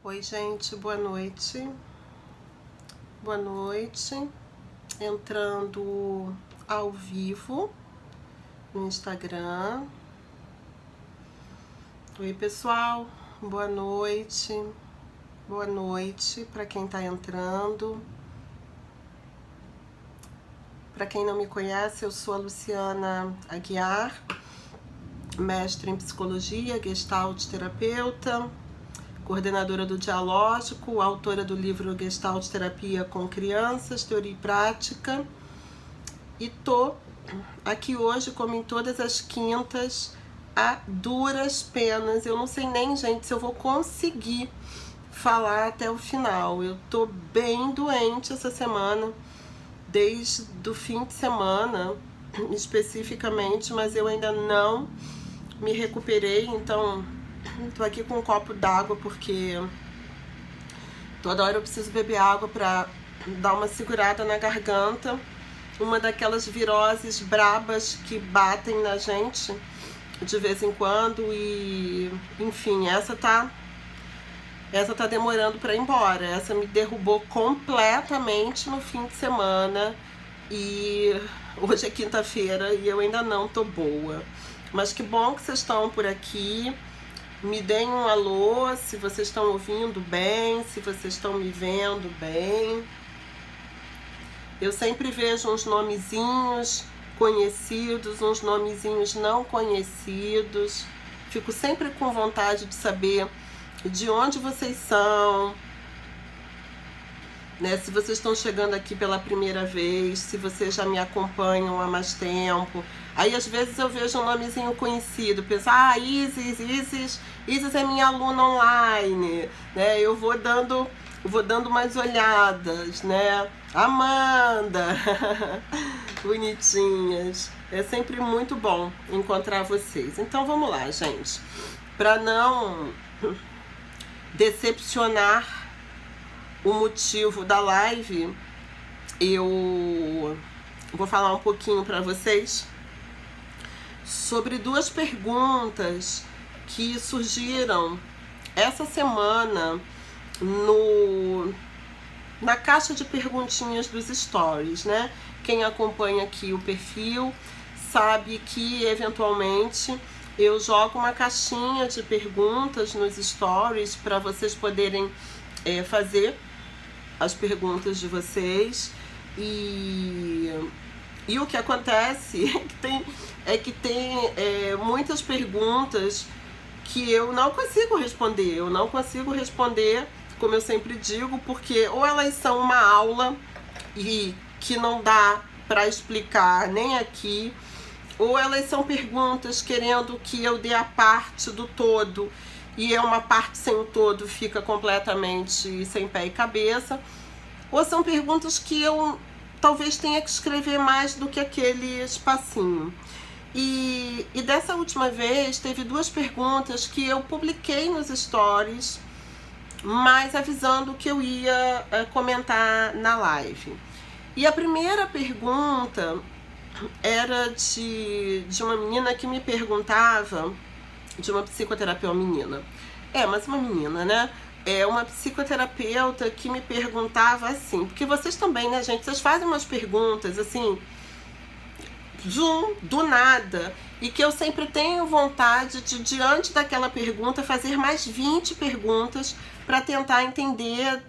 Oi, gente, boa noite. Boa noite. Entrando ao vivo no Instagram. Oi, pessoal. Boa noite. Boa noite para quem tá entrando. Para quem não me conhece, eu sou a Luciana Aguiar, mestre em psicologia, gestalt terapeuta, coordenadora do Dialógico, autora do livro Gestalt Terapia com Crianças, Teoria e Prática. E tô aqui hoje, como em todas as quintas, a duras penas. Eu não sei nem, gente, se eu vou conseguir falar até o final. Eu tô bem doente essa semana, desde o fim de semana, especificamente, mas eu ainda não me recuperei, então tô aqui com um copo d'água porque toda hora eu preciso beber água pra dar uma segurada na garganta. Uma daquelas viroses brabas que batem na gente de vez em quando e, enfim, essa tá demorando pra ir embora. Essa me derrubou completamente no fim de semana e hoje é quinta-feira e eu ainda não tô boa. Mas que bom que vocês estão por aqui. Me deem um alô se vocês estão ouvindo bem, se vocês estão me vendo bem. Eu sempre vejo uns nomezinhos conhecidos, uns nomezinhos não conhecidos. Fico sempre com vontade de saber de onde vocês são, né? Se vocês estão chegando aqui pela primeira vez, se vocês já me acompanham há mais tempo. Aí às vezes eu vejo um nomezinho conhecido, penso, Isis é minha aluna online, né? Eu vou dando umas olhadas, né? Amanda, bonitinhas. É sempre muito bom encontrar vocês. Então vamos lá, gente. Para não decepcionar o motivo da live, eu vou falar um pouquinho para vocês sobre duas perguntas que surgiram essa semana na caixa de perguntinhas dos stories, né? Quem acompanha aqui o perfil sabe que eventualmente eu jogo uma caixinha de perguntas nos stories para vocês poderem fazer as perguntas de vocês e o que acontece é que tem muitas perguntas que eu não consigo responder, como eu sempre digo, porque ou elas são uma aula e que não dá para explicar nem aqui, ou elas são perguntas querendo que eu dê a parte do todo e uma parte sem o todo fica completamente sem pé e cabeça, ou são perguntas que eu talvez tenha que escrever mais do que aquele espacinho. E dessa última vez teve duas perguntas que eu publiquei nos stories, mas avisando que eu ia comentar na live. E a primeira pergunta era de uma menina que me perguntava, de uma psicoterapeuta menina. Mas uma menina, né? Uma psicoterapeuta que me perguntava assim, porque vocês também, né, gente? Vocês fazem umas perguntas assim, do nada, e que eu sempre tenho vontade de, diante daquela pergunta, fazer mais 20 perguntas para tentar entender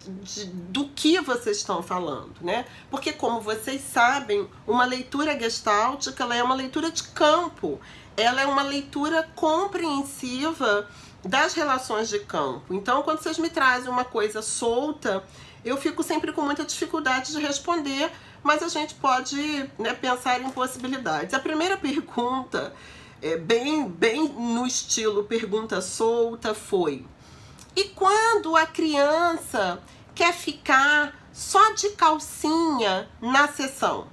do que vocês estão falando, né? Porque, como vocês sabem, uma leitura gestáltica, ela é uma leitura de campo, ela é uma leitura compreensiva das relações de campo. Então, quando vocês me trazem uma coisa solta, eu fico sempre com muita dificuldade de responder, mas a gente pode, né, pensar em possibilidades. A primeira pergunta, bem no estilo pergunta solta, foi: e quando a criança quer ficar só de calcinha na sessão?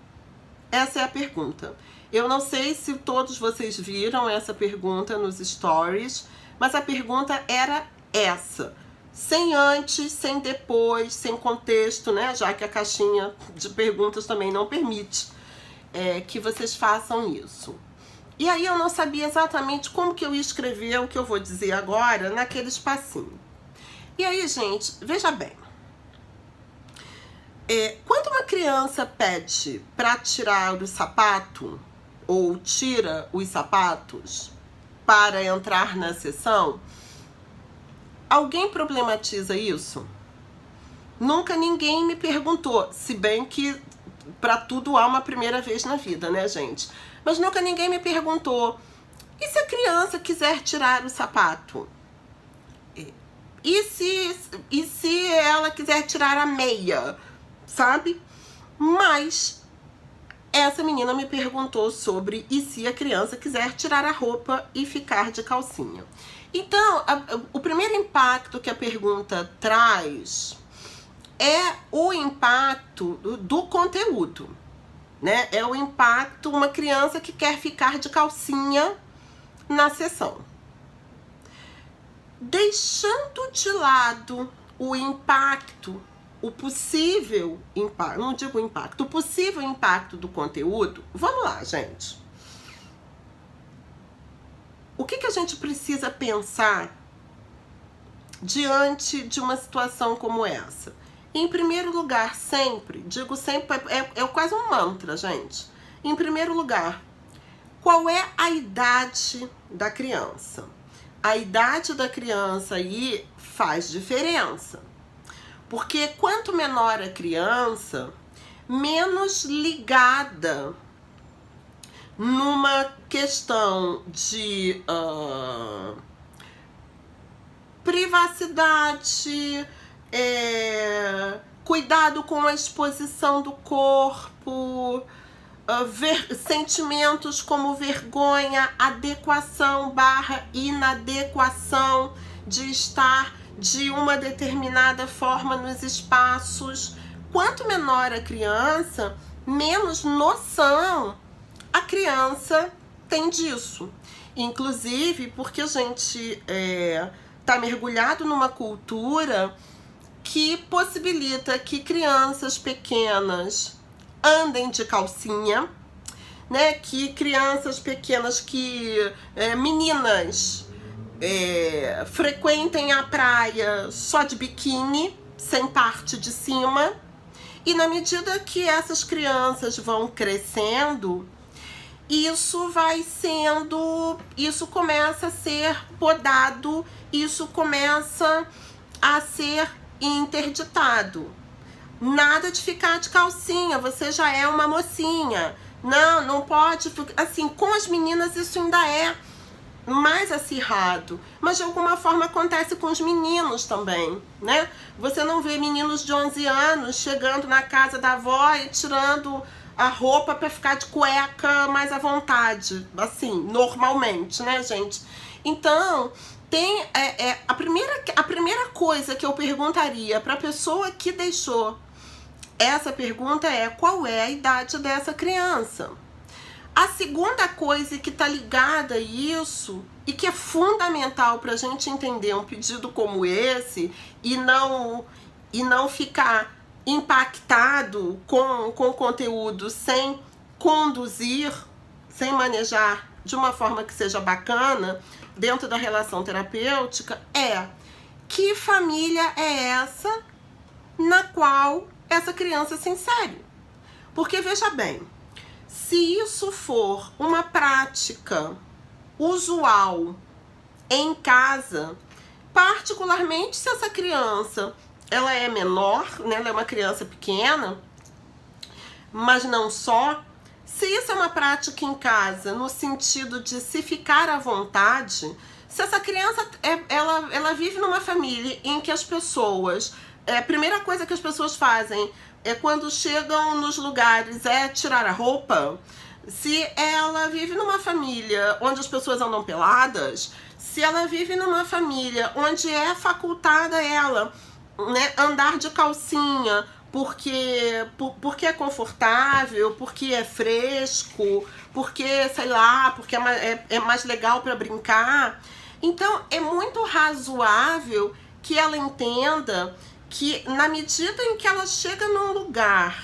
Essa é a pergunta. Eu não sei se todos vocês viram essa pergunta nos stories, mas a pergunta era essa. Sem antes, sem depois, sem contexto, né? Já que a caixinha de perguntas também não permite que vocês façam isso. E aí eu não sabia exatamente como que eu ia escrever o que eu vou dizer agora naquele espacinho. E aí, gente, veja bem. Quando uma criança pede para tirar o sapato, ou tira os sapatos para entrar na sessão, alguém problematiza isso? Nunca ninguém me perguntou, se bem que para tudo há uma primeira vez na vida, né, gente? Mas nunca ninguém me perguntou, e se a criança quiser tirar o sapato? E se ela quiser tirar a meia? Sabe? Mas essa menina me perguntou sobre e se a criança quiser tirar a roupa e ficar de calcinha. Então, o primeiro impacto que a pergunta traz é o impacto do conteúdo, né? É o impacto, uma criança que quer ficar de calcinha na sessão. Deixando de lado o impacto, o possível impacto, não digo impacto, o possível impacto do conteúdo, vamos lá, gente. O que a gente precisa pensar diante de uma situação como essa? Em primeiro lugar, sempre, digo sempre, é quase um mantra, gente. Em primeiro lugar, qual é a idade da criança? A idade da criança aí faz diferença. Porque quanto menor a criança, menos ligada numa questão de privacidade, cuidado com a exposição do corpo, sentimentos como vergonha, adequação / inadequação de estar de uma determinada forma nos espaços. Quanto menor a criança, menos noção a criança tem disso. Inclusive porque a gente tá mergulhado numa cultura que possibilita que crianças pequenas andem de calcinha, né? Que crianças pequenas, meninas frequentem a praia só de biquíni, sem parte de cima. E na medida que essas crianças vão crescendo, isso começa a ser podado, isso começa a ser interditado. Nada de ficar de calcinha, você já é uma mocinha. Não pode. Assim, com as meninas isso ainda é mais acirrado, mas de alguma forma acontece com os meninos também, né? Você não vê meninos de 11 anos chegando na casa da avó e tirando a roupa para ficar de cueca mais à vontade, assim, normalmente, né, gente? Então, tem a primeira coisa que eu perguntaria para a pessoa que deixou essa pergunta é: qual é a idade dessa criança? A segunda coisa que está ligada a isso e que é fundamental para a gente entender um pedido como esse e não ficar impactado com o conteúdo sem conduzir, sem manejar de uma forma que seja bacana dentro da relação terapêutica, é: que família é essa na qual essa criança se insere? Porque veja bem, se isso for uma prática usual em casa, particularmente se essa criança ela é menor, né, ela é uma criança pequena, mas não só, se isso é uma prática em casa, no sentido de se ficar à vontade, se essa criança ela vive numa família em que as pessoas, a primeira coisa que as pessoas fazem quando chegam nos lugares tirar a roupa, se ela vive numa família onde as pessoas andam peladas, se ela vive numa família onde é facultada ela, né, andar de calcinha porque é confortável, porque é fresco, porque, sei lá, porque é mais legal para brincar. Então, é muito razoável que ela entenda que na medida em que ela chega num lugar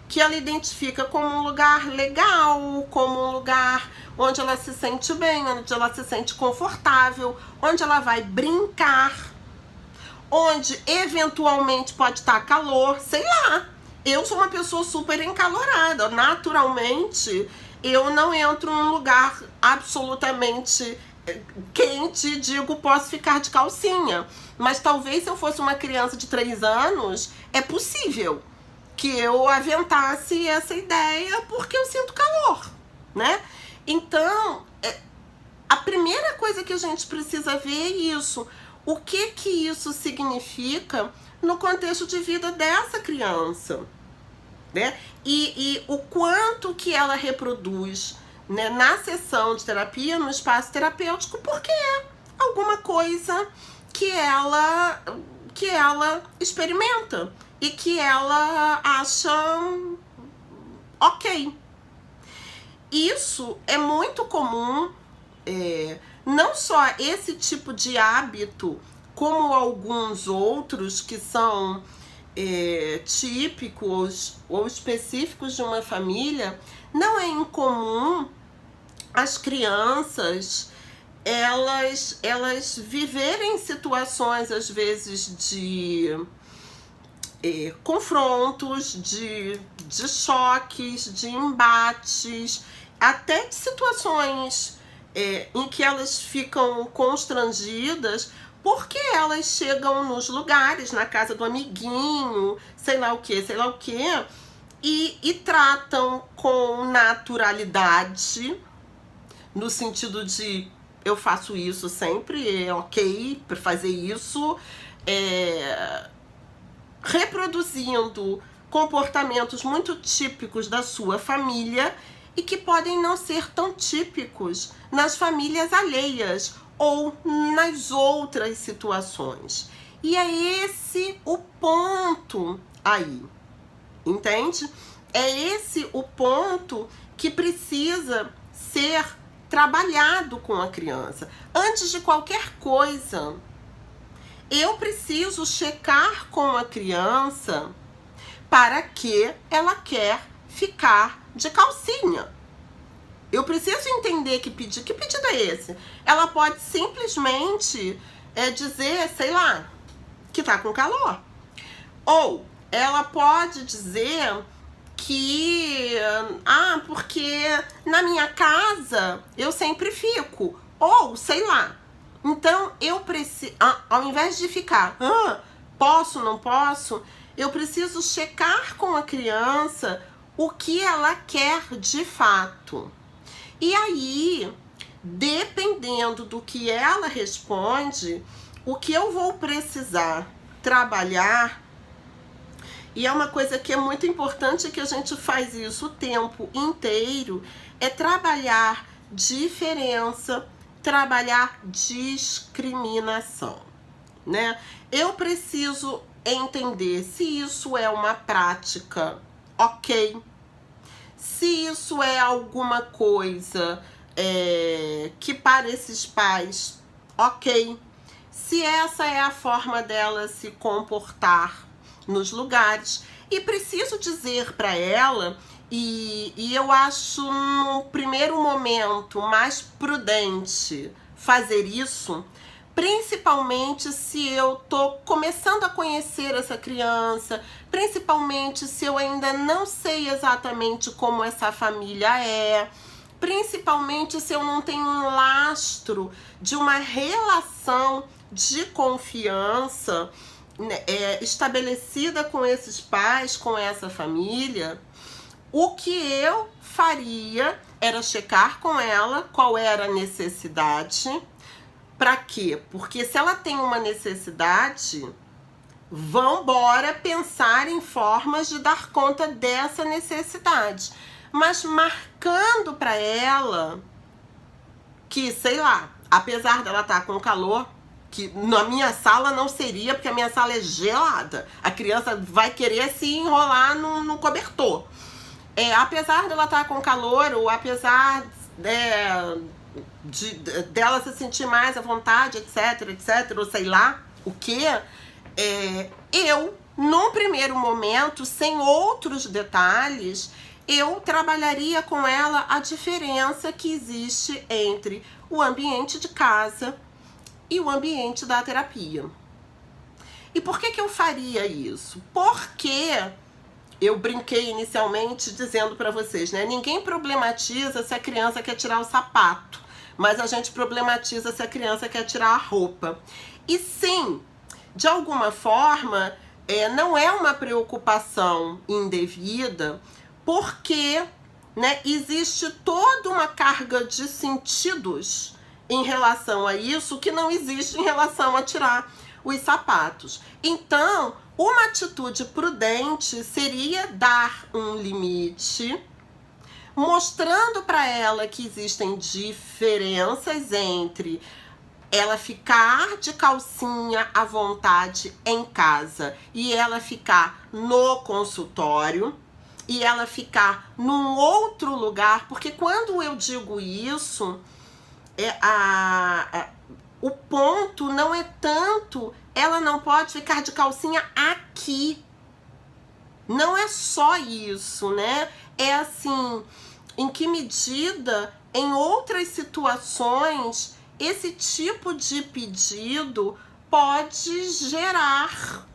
que ela identifica como um lugar legal, como um lugar onde ela se sente bem, onde ela se sente confortável, onde ela vai brincar, onde eventualmente pode estar calor, sei lá. Eu sou uma pessoa super encalorada, naturalmente eu não entro num lugar absolutamente quente e digo, posso ficar de calcinha. Mas talvez se eu fosse uma criança de 3 anos, é possível que eu aventasse essa ideia porque eu sinto calor, né? Então, a primeira coisa que a gente precisa ver é isso. O que isso significa no contexto de vida dessa criança, né? E o quanto que ela reproduz, né, na sessão de terapia, no espaço terapêutico, porque é alguma coisa que ela experimenta e que ela acha ok. Isso é muito comum, não só esse tipo de hábito, como alguns outros que são típicos ou específicos de uma família. Não é incomum as crianças elas viverem situações, às vezes, de confrontos, de choques, de embates, até de situações em que elas ficam constrangidas porque elas chegam nos lugares, na casa do amiguinho, sei lá o que, e tratam com naturalidade, no sentido de eu faço isso sempre, é ok para fazer isso, reproduzindo comportamentos muito típicos da sua família e que podem não ser tão típicos nas famílias alheias ou nas outras situações. E é esse o ponto aí, entende? É esse o ponto que precisa ser trabalhado com a criança. Antes de qualquer coisa, eu preciso checar com a criança para que ela quer ficar de calcinha. Eu preciso entender que pedido é esse. Ela pode simplesmente dizer, sei lá, que tá com calor. Ou ela pode dizer que, porque na minha casa eu sempre fico. Ou, sei lá. Então, eu preciso, ao invés de ficar, posso, não posso, eu preciso checar com a criança o que ela quer de fato. E aí, dependendo do que ela responde, o que eu vou precisar trabalhar, e é uma coisa que é muito importante, que a gente faz isso o tempo inteiro, é trabalhar diferença, trabalhar discriminação, né? Eu preciso entender se isso é uma prática ok, se isso é alguma coisa que para esses pais, ok, se essa é a forma dela se comportar nos lugares. E preciso dizer para ela, e eu acho no primeiro momento mais prudente fazer isso, principalmente se eu tô começando a conhecer essa criança, principalmente se eu ainda não sei exatamente como essa família é, principalmente se eu não tenho um lastro de uma relação de confiança estabelecida com esses pais, com essa família. O que eu faria era checar com ela qual era a necessidade. Para quê? Porque se ela tem uma necessidade, vambora pensar em formas de dar conta dessa necessidade. Mas marcando para ela que, sei lá, apesar dela estar com calor, que na minha sala não seria, porque a minha sala é gelada. A criança vai querer se enrolar no cobertor. Apesar dela estar com calor, ou apesar dela se sentir mais à vontade, etc, ou sei lá o que, eu, num primeiro momento, sem outros detalhes, eu trabalharia com ela a diferença que existe entre o ambiente de casa e o ambiente da terapia. E por que eu faria isso? Porque eu brinquei inicialmente dizendo para vocês, né? Ninguém problematiza se a criança quer tirar o sapato, mas a gente problematiza se a criança quer tirar a roupa. E sim, de alguma forma, não é uma preocupação indevida, porque, né, existe toda uma carga de sentidos em relação a isso que não existe em relação a tirar os sapatos. Então, uma atitude prudente seria dar um limite, mostrando para ela que existem diferenças entre ela ficar de calcinha à vontade em casa e ela ficar no consultório e ela ficar num outro lugar, porque quando eu digo isso, o ponto não é tanto, ela não pode ficar de calcinha aqui. Não é só isso, né? É assim, em que medida, em outras situações, esse tipo de pedido pode gerar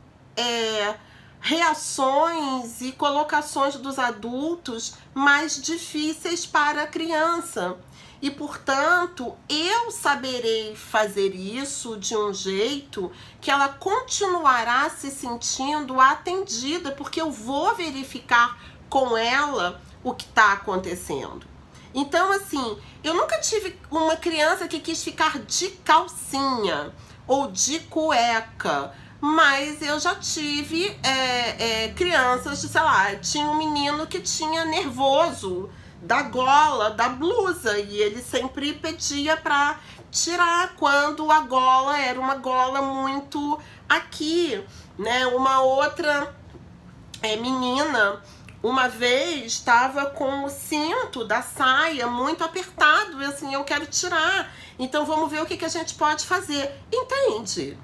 reações e colocações dos adultos mais difíceis para a criança. E, portanto, eu saberei fazer isso de um jeito que ela continuará se sentindo atendida, porque eu vou verificar com ela o que está acontecendo. Então, assim, eu nunca tive uma criança que quis ficar de calcinha ou de cueca, mas eu já tive crianças, sei lá, tinha um menino que tinha nervoso da gola, da blusa, e ele sempre pedia para tirar quando a gola era uma gola muito aqui, né? Uma outra menina, uma vez, estava com o cinto da saia muito apertado, e assim, eu quero tirar, então vamos ver o que a gente pode fazer, entende?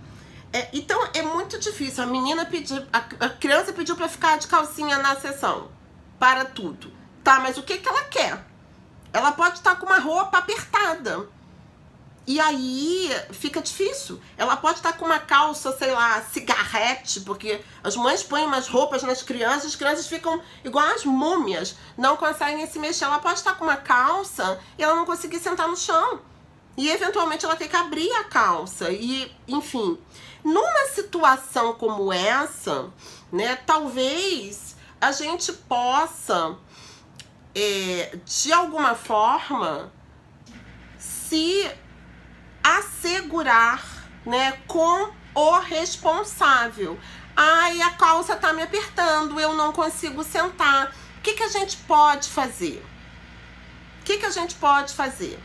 Então é muito difícil. A menina pediu, a criança pediu para ficar de calcinha na sessão, para tudo. Tá, mas o que ela quer? Ela pode estar com uma roupa apertada. E aí fica difícil. Ela pode estar com uma calça, sei lá, cigarrete, porque as mães põem umas roupas nas crianças, as crianças ficam igual as múmias, não conseguem se mexer. Ela pode estar com uma calça e ela não conseguir sentar no chão. E eventualmente ela tem que abrir a calça. E, enfim, numa situação como essa, né, talvez a gente possa de alguma forma se assegurar, né, com o responsável. Ai, a calça tá me apertando, eu não consigo sentar. O que a gente pode fazer? O que a gente pode fazer?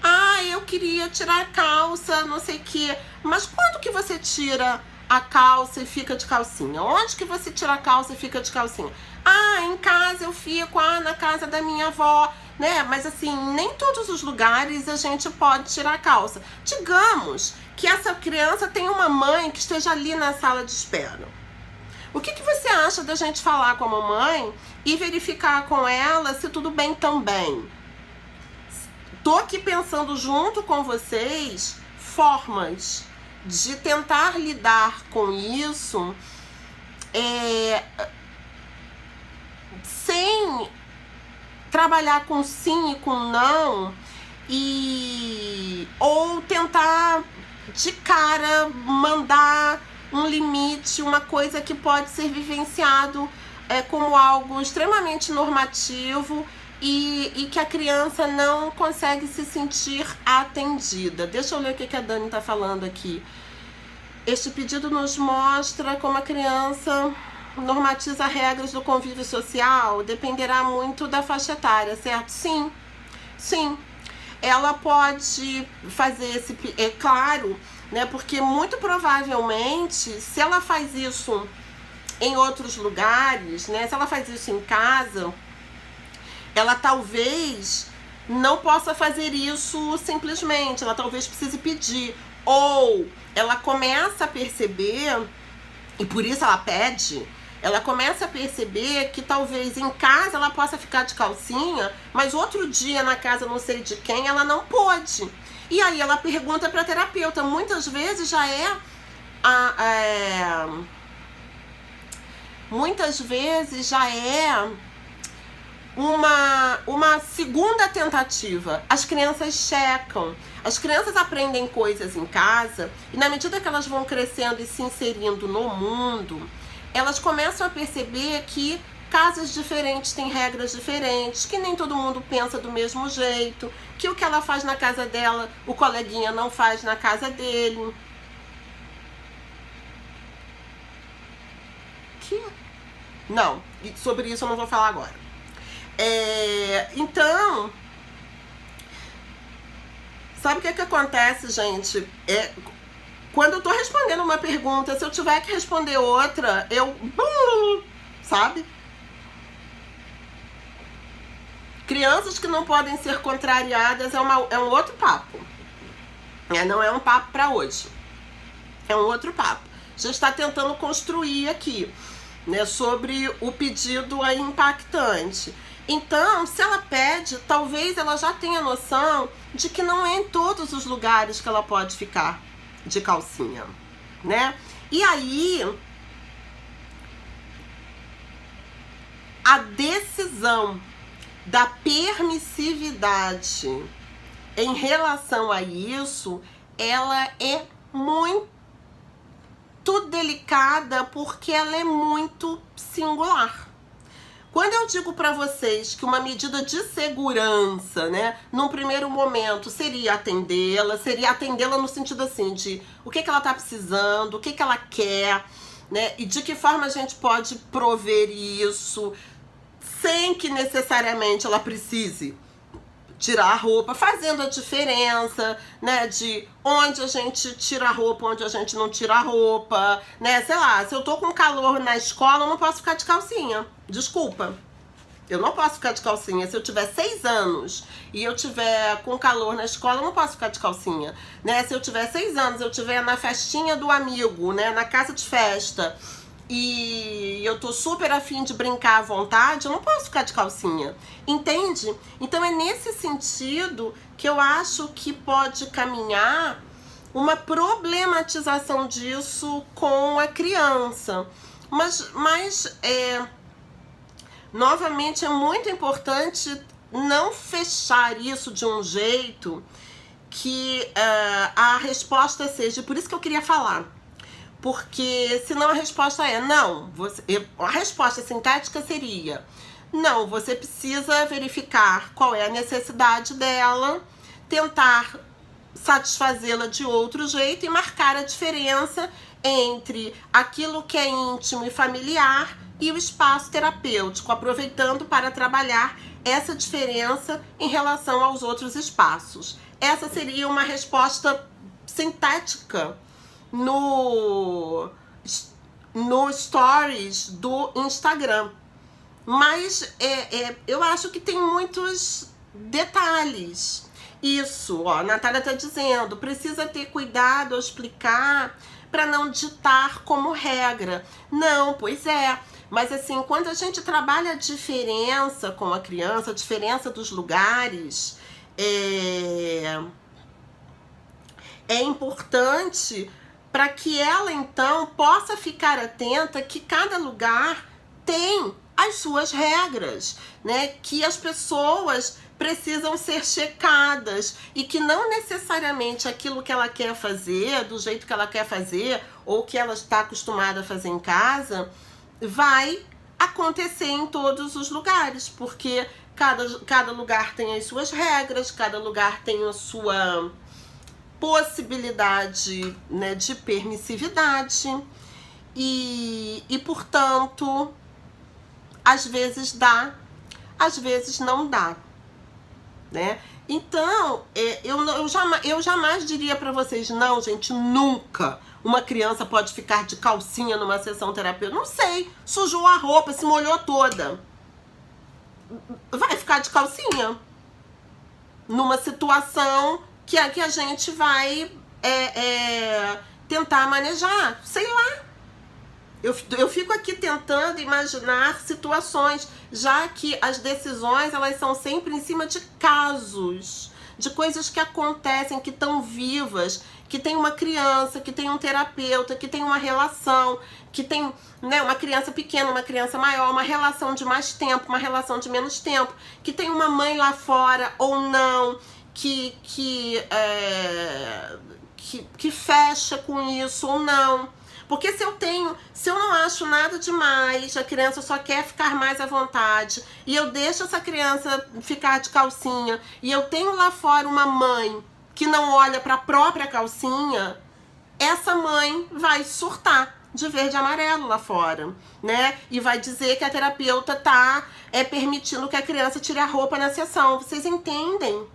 Ah, eu queria tirar a calça, não sei o quê. Mas quando que você tira a calça e fica de calcinha? Onde que você tira a calça e fica de calcinha? Ah, em casa eu fico, na casa da minha avó, né? Mas assim, nem todos os lugares a gente pode tirar a calça. Digamos que essa criança tem uma mãe que esteja ali na sala de espera. O que você acha da gente falar com a mamãe e verificar com ela se tudo bem também? Tô aqui pensando junto com vocês formas de tentar lidar com isso sem trabalhar com sim e com não, ou tentar de cara mandar um limite, uma coisa que pode ser vivenciado como algo extremamente normativo e que a criança não consegue se sentir atendida. Deixa eu ler o que a Dani está falando aqui. Este pedido nos mostra como a criança normatiza regras do convívio social, dependerá muito da faixa etária, certo? Sim, sim. Ela pode fazer esse... É claro, né? Porque muito provavelmente, se ela faz isso em outros lugares, né? Se ela faz isso em casa, ela talvez não possa fazer isso simplesmente, ela talvez precise pedir. Ou ela começa a perceber, e por isso ela pede, ela começa a perceber que talvez em casa ela possa ficar de calcinha, mas outro dia na casa não sei de quem ela não pôde. E aí ela pergunta para a terapeuta, muitas vezes já é muitas vezes já é uma segunda tentativa. As crianças checam. As crianças aprendem coisas em casa e na medida que elas vão crescendo e se inserindo no mundo, elas começam a perceber que casas diferentes têm regras diferentes, que nem todo mundo pensa do mesmo jeito, que o que ela faz na casa dela, o coleguinha não faz na casa dele. Não, sobre isso eu não vou falar agora. Então, sabe o que acontece, gente? Quando eu tô respondendo uma pergunta, se eu tiver que responder outra, sabe? Crianças que não podem ser contrariadas é um outro papo. Não é um papo para hoje. É um outro papo. A gente está tentando construir aqui, né, sobre o pedido aí impactante. Então, se ela pede, talvez ela já tenha noção de que não é em todos os lugares que ela pode ficar de calcinha, né? E aí, a decisão da permissividade em relação a isso, ela é muito delicada porque ela é muito singular. Quando eu digo para vocês que uma medida de segurança, né, num primeiro momento seria atendê-la no sentido assim de o que ela tá precisando, o que ela quer, né, e de que forma a gente pode prover isso sem que necessariamente ela precise tirar a roupa, fazendo a diferença, né, de onde a gente tira a roupa, onde a gente não tira a roupa, né, sei lá, se eu tô com calor na escola, eu não posso ficar de calcinha, desculpa, eu não posso ficar de calcinha. Se eu tiver 6 anos e eu tiver com calor na escola, eu não posso ficar de calcinha, né, se eu tiver 6 anos, eu tiver na festinha do amigo, né, na casa de festa, e eu tô super afim de brincar à vontade, eu não posso ficar de calcinha, entende? Então é nesse sentido que eu acho que pode caminhar uma problematização disso com a criança. Mas novamente, é muito importante não fechar isso de um jeito que a resposta seja, por isso que eu queria falar. Porque senão a resposta é não. A resposta sintética seria não, você precisa verificar qual é a necessidade dela, tentar satisfazê-la de outro jeito e marcar a diferença entre aquilo que é íntimo e familiar e o espaço terapêutico, aproveitando para trabalhar essa diferença em relação aos outros espaços. Essa seria uma resposta sintética no stories do Instagram. Mas eu acho que tem muitos detalhes. Isso, ó, a Natália tá dizendo, precisa ter cuidado ao explicar para não ditar como regra. Não, pois é. Mas assim, quando a gente trabalha a diferença com a criança, a diferença dos lugares, é importante para que ela, então, possa ficar atenta que cada lugar tem as suas regras, né? Que as pessoas precisam ser checadas e que não necessariamente aquilo que ela quer fazer, do jeito que ela quer fazer, ou que ela está acostumada a fazer em casa, vai acontecer em todos os lugares, porque cada lugar tem as suas regras, cada lugar tem a sua possibilidade, né, de permissividade e portanto, às vezes dá, às vezes não dá, né? Então, eu jamais diria para vocês, não, gente, nunca uma criança pode ficar de calcinha numa sessão terapêutica. Não sei, sujou a roupa, se molhou toda. Vai ficar de calcinha? Numa situação que a gente vai tentar manejar, sei lá. Eu fico aqui tentando imaginar situações, já que as decisões elas são sempre em cima de casos, de coisas que acontecem, que estão vivas, que tem uma criança, que tem um terapeuta, que tem uma relação, que tem, né, uma criança pequena, uma criança maior, uma relação de mais tempo, uma relação de menos tempo, que tem uma mãe lá fora ou não, que fecha com isso ou não. Porque se eu não acho nada demais, a criança só quer ficar mais à vontade, e eu deixo essa criança ficar de calcinha, e eu tenho lá fora uma mãe que não olha para a própria calcinha, essa mãe vai surtar de verde e amarelo lá fora, né? E vai dizer que a terapeuta tá permitindo que a criança tire a roupa na sessão. Vocês entendem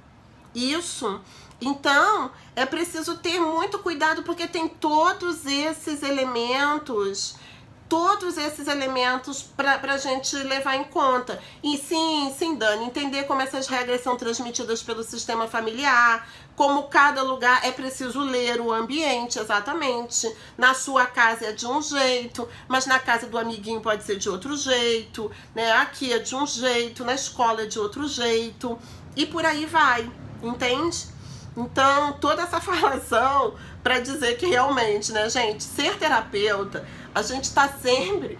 isso? Então, é preciso ter muito cuidado, porque tem todos esses elementos pra gente levar em conta. E sim, Dani, entender como essas regras são transmitidas pelo sistema familiar, como cada lugar é preciso ler o ambiente, exatamente. Na sua casa é de um jeito, mas na casa do amiguinho pode ser de outro jeito, né? Aqui é de um jeito, na escola é de outro jeito, e por aí vai, entende? Então, toda essa falação para dizer que realmente, né, gente, ser terapeuta, a gente está sempre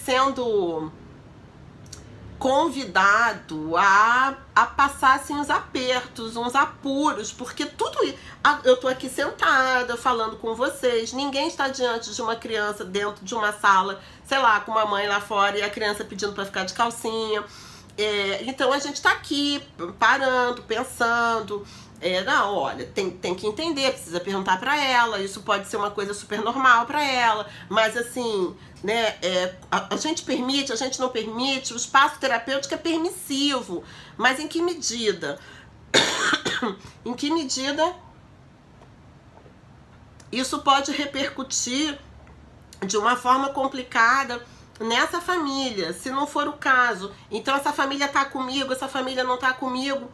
sendo convidado a passar assim uns apertos, uns apuros, porque tudo isso, eu tô aqui sentada falando com vocês, ninguém está diante de uma criança dentro de uma sala, sei lá, com uma mãe lá fora e a criança pedindo para ficar de calcinha. Então a gente tá aqui parando, pensando, não, olha, tem que entender, precisa perguntar pra ela, isso pode ser uma coisa super normal pra ela, mas assim, né, a gente permite, a gente não permite, o espaço terapêutico é permissivo, mas em que medida? Em que medida isso pode repercutir de uma forma complicada nessa família, se não for o caso? Então essa família tá comigo, essa família não tá comigo.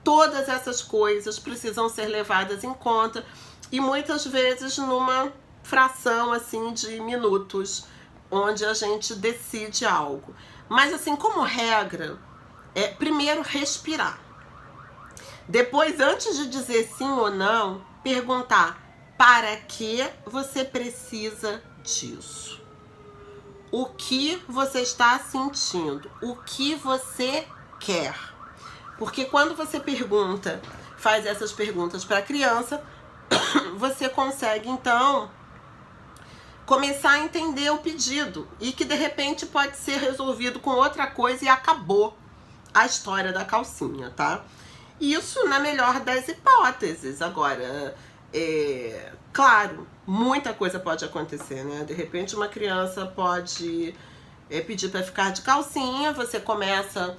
Todas essas coisas precisam ser levadas em conta, e muitas vezes numa fração assim de minutos, onde a gente decide algo. Mas assim, como regra, primeiro respirar. Depois, antes de dizer sim ou não, perguntar: para que você precisa disso? O que você está sentindo? O que você quer? Porque quando você faz essas perguntas para a criança, você consegue então começar a entender o pedido, e que de repente pode ser resolvido com outra coisa e acabou a história da calcinha, tá? Isso na melhor das hipóteses. Agora, claro, muita coisa pode acontecer, né? De repente uma criança pode pedir para ficar de calcinha, você começa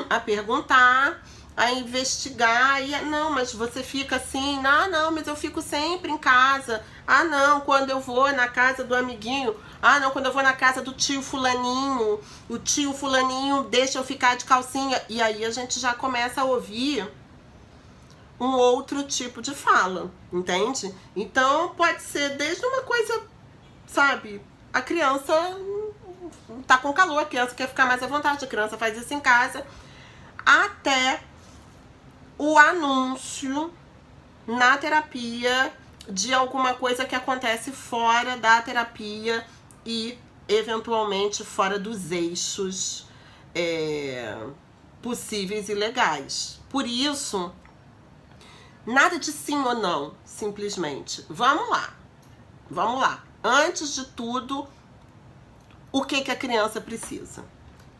a perguntar, a investigar, e não, mas você fica assim, não, mas eu fico sempre em casa, não, quando eu vou na casa do amiguinho, não, quando eu vou na casa do tio fulaninho, o tio fulaninho deixa eu ficar de calcinha, e aí a gente já começa a ouvir um outro tipo de fala, entende? Então pode ser desde uma coisa, sabe, a criança tá com calor, a criança quer ficar mais à vontade, a criança faz isso em casa, até o anúncio na terapia de alguma coisa que acontece fora da terapia e eventualmente fora dos eixos possíveis e legais. Por isso, nada de sim ou não, simplesmente. Vamos lá. Antes de tudo, o que a criança precisa?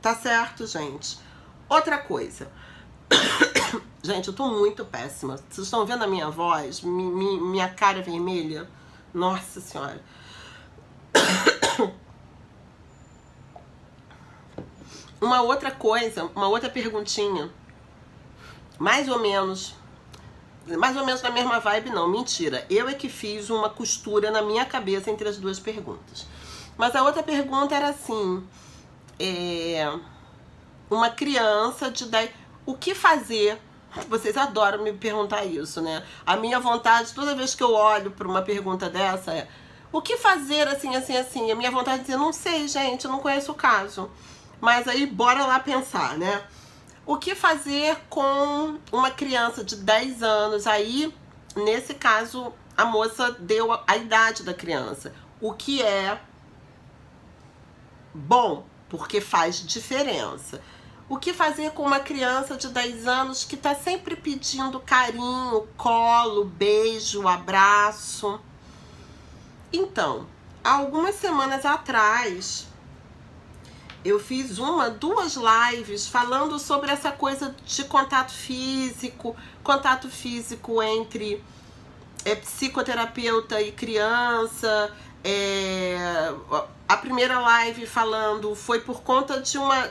Tá certo, gente? Outra coisa. Gente, eu tô muito péssima. Vocês estão vendo a minha voz? Minha cara vermelha? Nossa Senhora. Uma outra coisa, uma outra perguntinha. Mais ou menos na mesma vibe, não, mentira. Eu é que fiz uma costura na minha cabeça entre as duas perguntas. Mas a outra pergunta era assim, uma criança de 10... O que fazer? Vocês adoram me perguntar isso, né? A minha vontade, toda vez que eu olho para uma pergunta dessa, o que fazer assim? A minha vontade é dizer, não sei, gente, eu não conheço o caso. Mas aí, bora lá pensar, né? O que fazer com uma criança de 10 anos? Aí, nesse caso, a moça deu a idade da criança. O que é bom, porque faz diferença. O que fazer com uma criança de 10 anos que está sempre pedindo carinho, colo, beijo, abraço? Então, há algumas semanas atrás, eu fiz duas lives falando sobre essa coisa de contato físico entre psicoterapeuta e criança. A primeira live falando foi por conta de uma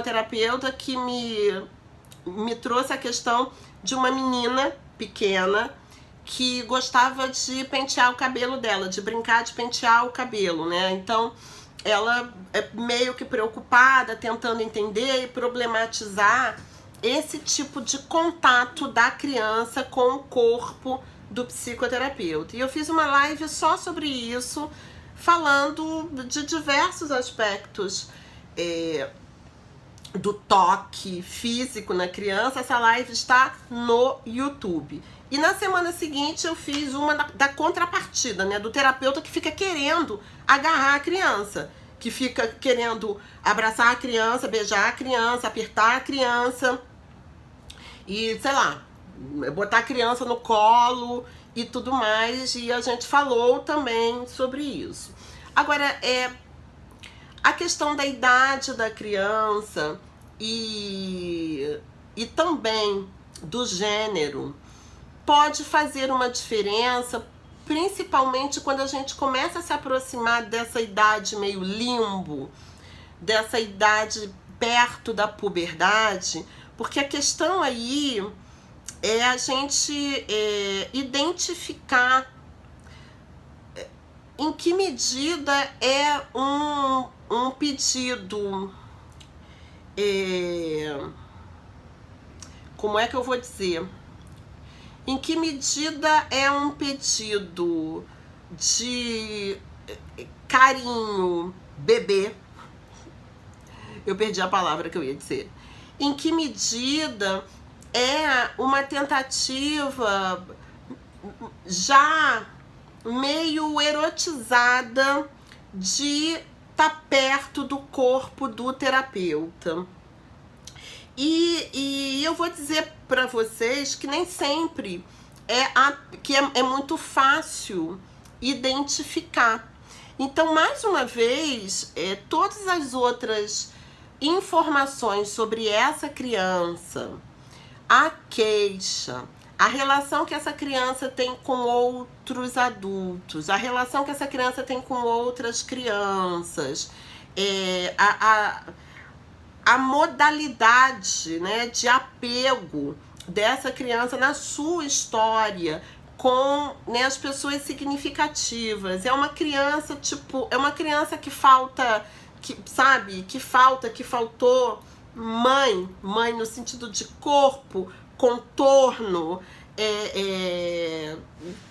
terapeuta que me trouxe a questão de uma menina pequena que gostava de pentear o cabelo dela, de brincar de pentear o cabelo, né? Então, ela é meio que preocupada, tentando entender e problematizar esse tipo de contato da criança com o corpo do psicoterapeuta. E eu fiz uma live só sobre isso, falando de diversos aspectos do toque físico na criança. Essa live está no YouTube. E na semana seguinte eu fiz uma da contrapartida, né? Do terapeuta que fica querendo agarrar a criança, que fica querendo abraçar a criança, beijar a criança, apertar a criança e, sei lá, botar a criança no colo e tudo mais. E a gente falou também sobre isso. Agora, a questão da idade da criança e também do gênero pode fazer uma diferença, principalmente quando a gente começa a se aproximar dessa idade meio limbo, dessa idade perto da puberdade, porque a questão aí é a gente identificar em que medida é um pedido, como é que eu vou dizer? Em que medida é um pedido de carinho, bebê? Eu perdi a palavra que eu ia dizer. Em que medida é uma tentativa já meio erotizada de estar perto do corpo do terapeuta? E eu vou dizer para vocês que nem sempre é muito fácil identificar. Então, mais uma vez, todas as outras informações sobre essa criança, a queixa, a relação que essa criança tem com outros adultos, a relação que essa criança tem com outras crianças, a modalidade, né, de apego dessa criança na sua história com, né, as pessoas significativas. É uma criança, é uma criança que falta, que faltou mãe no sentido de corpo, contorno,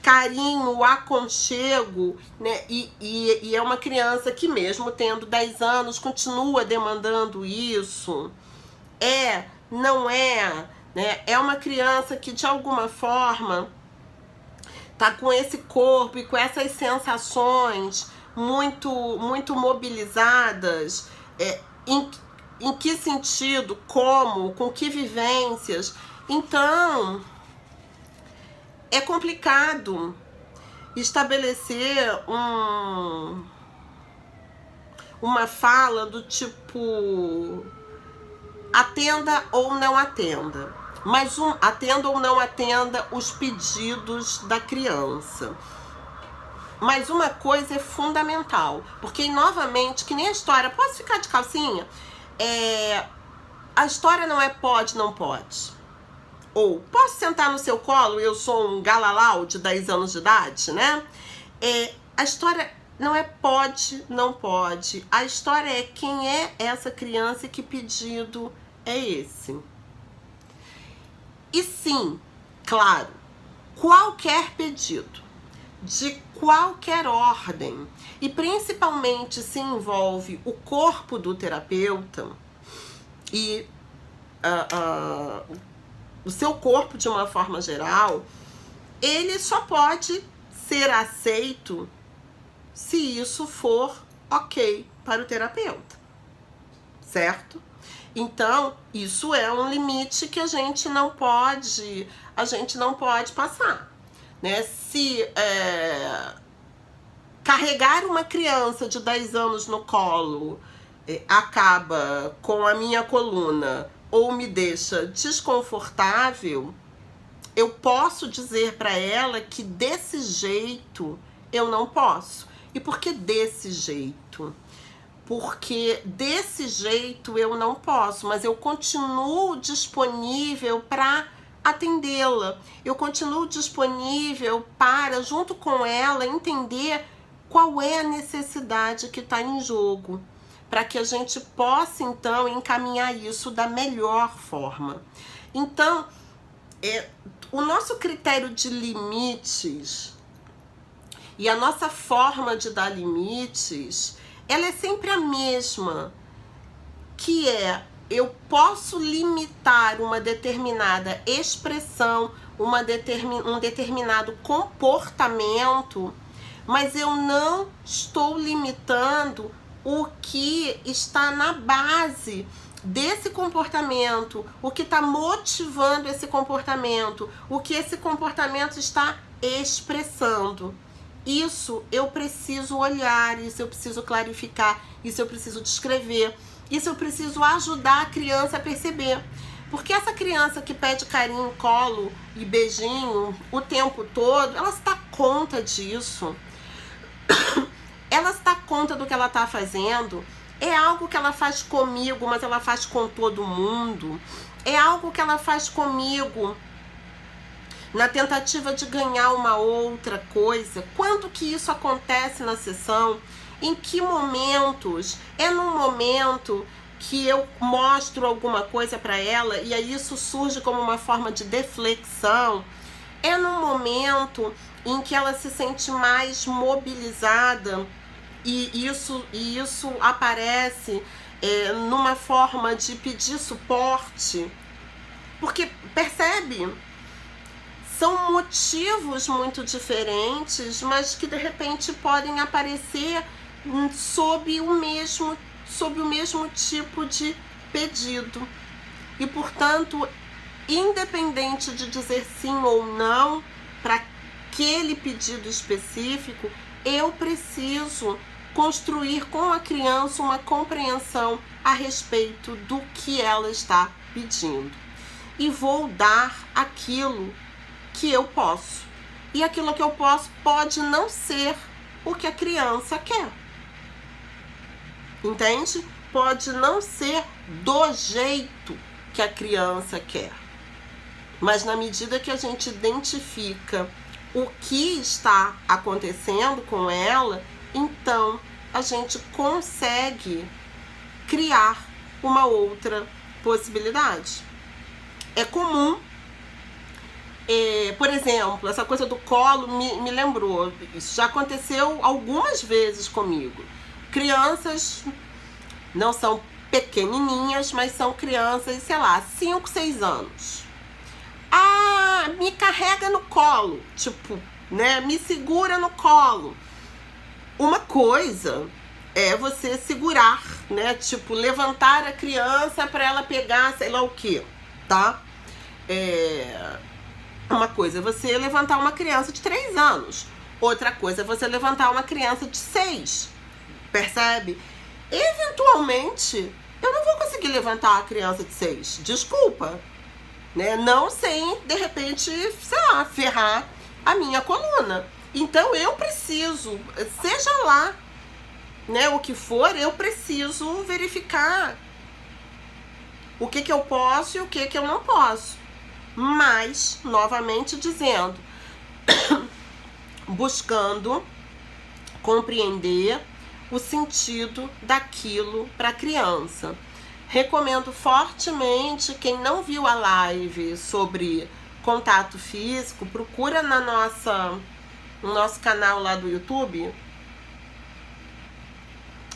carinho, aconchego, né? E é uma criança que, mesmo tendo 10 anos, continua demandando isso. Não é, né? É uma criança que, de alguma forma, tá com esse corpo e com essas sensações muito mobilizadas. Em que sentido? Como? Com que vivências? Então, é complicado estabelecer uma fala do tipo atenda ou não atenda, mas atenda ou não atenda os pedidos da criança. Mas uma coisa é fundamental, porque novamente, que nem a história, posso ficar de calcinha? A história não é pode, não pode. Ou, posso sentar no seu colo? Eu sou um galalau de 10 anos de idade, né? A história não é pode, não pode. A história é quem é essa criança e que pedido é esse. E sim, claro, qualquer pedido, de qualquer ordem, e principalmente se envolve o corpo do terapeuta, e o seu corpo, de uma forma geral, ele só pode ser aceito se isso for ok para o terapeuta, certo? Então, isso é um limite que a gente não pode passar, né? Se carregar uma criança de 10 anos no colo acaba com a minha coluna ou me deixa desconfortável, eu posso dizer para ela que desse jeito eu não posso. E por que desse jeito? Porque desse jeito eu não posso, mas eu continuo disponível para atendê-la. Eu continuo disponível para, junto com ela, entender qual é a necessidade que está em jogo, para que a gente possa, então, encaminhar isso da melhor forma. Então, o nosso critério de limites e a nossa forma de dar limites, ela é sempre a mesma, que eu posso limitar uma determinada expressão, um determinado comportamento, mas eu não estou limitando o que está na base desse comportamento, o que está motivando esse comportamento, o que esse comportamento está expressando. Isso eu preciso olhar, isso eu preciso clarificar, isso eu preciso descrever, isso eu preciso ajudar a criança a perceber. Porque essa criança que pede carinho, colo e beijinho o tempo todo, ela se dá conta disso. Ela se dá conta do que ela está fazendo. É algo que ela faz comigo, mas ela faz com todo mundo. É algo que ela faz comigo na tentativa de ganhar uma outra coisa. Quando que isso acontece na sessão? Em que momentos? É num momento que eu mostro alguma coisa para ela e aí isso surge como uma forma de deflexão? É num momento em que ela se sente mais mobilizada e isso aparece numa forma de pedir suporte? Porque, percebe? São motivos muito diferentes, mas que de repente podem aparecer sob o mesmo tipo de pedido. E, portanto, independente de dizer sim ou não para aquele pedido específico, eu preciso construir com a criança uma compreensão a respeito do que ela está pedindo. E vou dar aquilo que eu posso. E aquilo que eu posso pode não ser o que a criança quer. Entende? Pode não ser do jeito que a criança quer. Mas na medida que a gente identifica o que está acontecendo com ela, então a gente consegue criar uma outra possibilidade. É comum, por exemplo, essa coisa do colo me lembrou, isso já aconteceu algumas vezes comigo. Crianças não são pequenininhas, mas são crianças, sei lá, 5, 6 anos. Ah, me carrega no colo, tipo, né, me segura no colo. Uma coisa é você segurar, né, tipo, levantar a criança para ela pegar, sei lá o que, tá? Uma coisa é você levantar uma criança de 3 anos. Outra coisa é você levantar uma criança de 6. Percebe? Eventualmente, eu não vou conseguir levantar a criança de 6. Desculpa. Né? Não sem, de repente, sei lá, ferrar a minha coluna. Então, eu preciso, seja lá, né, o que for, eu preciso verificar o que eu posso e o que eu não posso. Mas, novamente dizendo, buscando compreender o sentido daquilo para a criança. Recomendo fortemente, quem não viu a live sobre contato físico, procura no nosso canal lá do YouTube,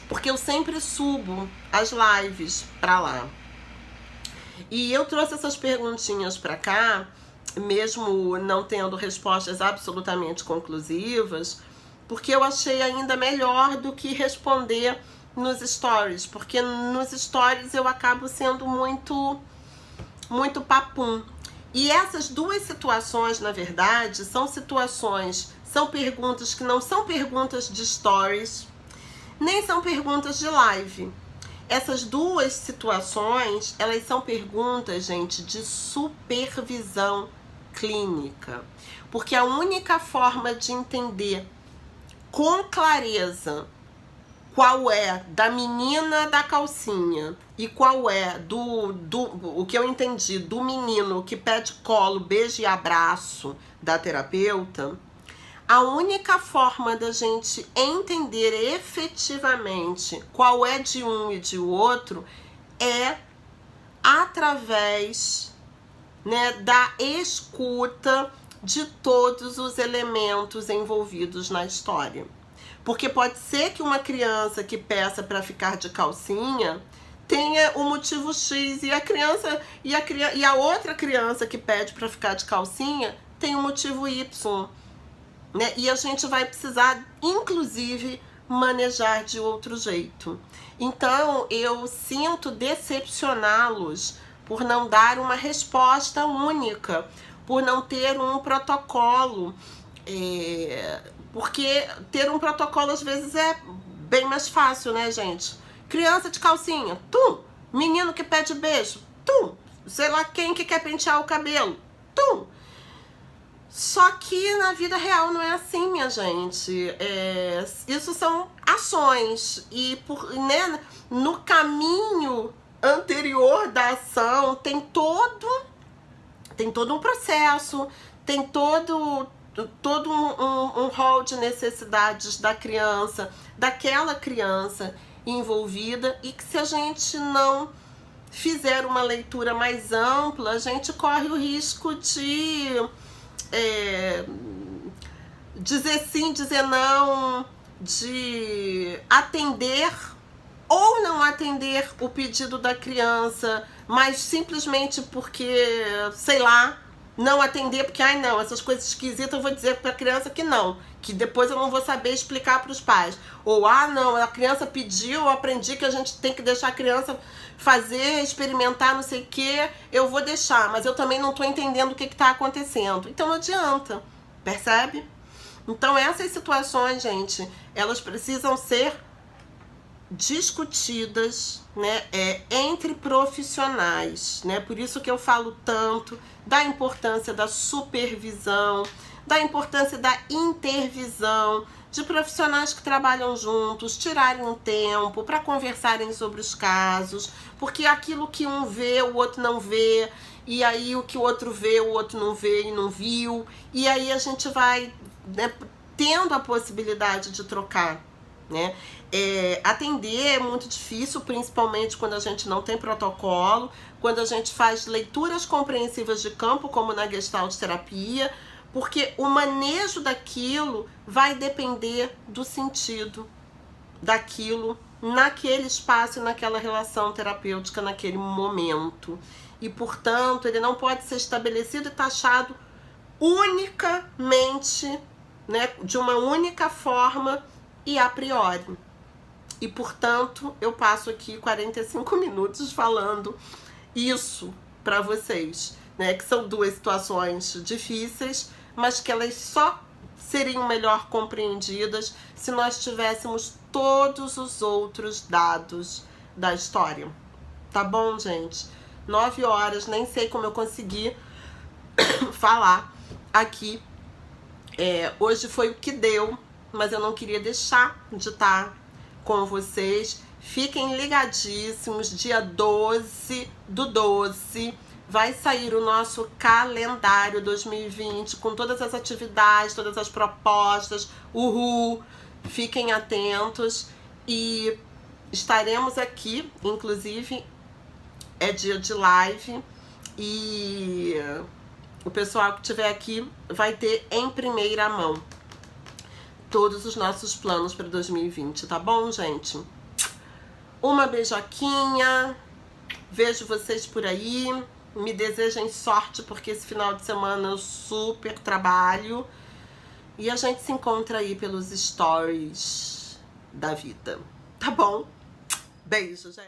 porque eu sempre subo as lives para lá. E eu trouxe essas perguntinhas para cá, mesmo não tendo respostas absolutamente conclusivas, porque eu achei ainda melhor do que responder nos stories, porque nos stories eu acabo sendo muito papum. E essas duas situações, na verdade, são perguntas que não são perguntas de stories, nem são perguntas de live. Essas duas situações, elas são perguntas, gente, de supervisão clínica. Porque a única forma de entender com clareza qual é da menina da calcinha e qual é o que eu entendi do menino que pede colo, beijo e abraço da terapeuta, a única forma da gente entender efetivamente qual é de um e de outro é através, né, da escuta de todos os elementos envolvidos na história. Porque pode ser que uma criança que peça para ficar de calcinha tenha o motivo X e a outra criança que pede para ficar de calcinha tem o motivo Y, né? E a gente vai precisar, inclusive, manejar de outro jeito. Então, eu sinto decepcioná-los por não dar uma resposta única, por não ter um protocolo. Porque ter um protocolo às vezes é bem mais fácil, né, gente? Criança de calcinha, tum! Menino que pede beijo, tum! Sei lá quem que quer pentear o cabelo, tum! Só que na vida real não é assim, minha gente. Isso são ações. E né, no caminho anterior da ação tem todo um processo, tem todo um rol de necessidades da criança, daquela criança envolvida, e que se a gente não fizer uma leitura mais ampla, a gente corre o risco de dizer sim, dizer não, de atender ou não atender o pedido da criança, mas simplesmente porque, sei lá, não atender porque, ai não, essas coisas esquisitas eu vou dizer para a criança que não, que depois eu não vou saber explicar para os pais. Ou, ah não, a criança pediu, eu aprendi que a gente tem que deixar a criança fazer, experimentar, não sei o que, eu vou deixar, mas eu também não tô entendendo o que está acontecendo. Então não adianta, percebe? Então essas situações, gente, elas precisam ser discutidas, né, entre profissionais, né? Por isso que eu falo tanto da importância da supervisão, da importância da intervisão, de profissionais que trabalham juntos, tirarem um tempo para conversarem sobre os casos, porque aquilo que um vê, o outro não vê, e aí o que o outro vê, o outro não vê e não viu, e aí a gente vai, né, tendo a possibilidade de trocar, né? Atender é muito difícil, principalmente quando a gente não tem protocolo, quando a gente faz leituras compreensivas de campo, como na Gestalt terapia, porque o manejo daquilo vai depender do sentido daquilo naquele espaço, naquela relação terapêutica, naquele momento. E, portanto, ele não pode ser estabelecido e taxado unicamente, né, de uma única forma e a priori. E, portanto, eu passo aqui 45 minutos falando isso para vocês, né? Que são duas situações difíceis, mas que elas só seriam melhor compreendidas se nós tivéssemos todos os outros dados da história. Tá bom, gente? 9 horas, nem sei como eu consegui falar aqui. Hoje foi o que deu, mas eu não queria deixar de estar com vocês. Fiquem ligadíssimos, dia 12/12 vai sair o nosso calendário 2020 com todas as atividades, todas as propostas. Uhul! Fiquem atentos e estaremos aqui, inclusive é dia de live e o pessoal que estiver aqui vai ter em primeira mão todos os nossos planos para 2020, tá bom, gente? Uma beijoquinha, Vejo vocês por aí. Me desejem sorte, porque esse final de semana eu super trabalho. E a gente se encontra aí pelos stories da vida. Tá bom? Beijo, gente.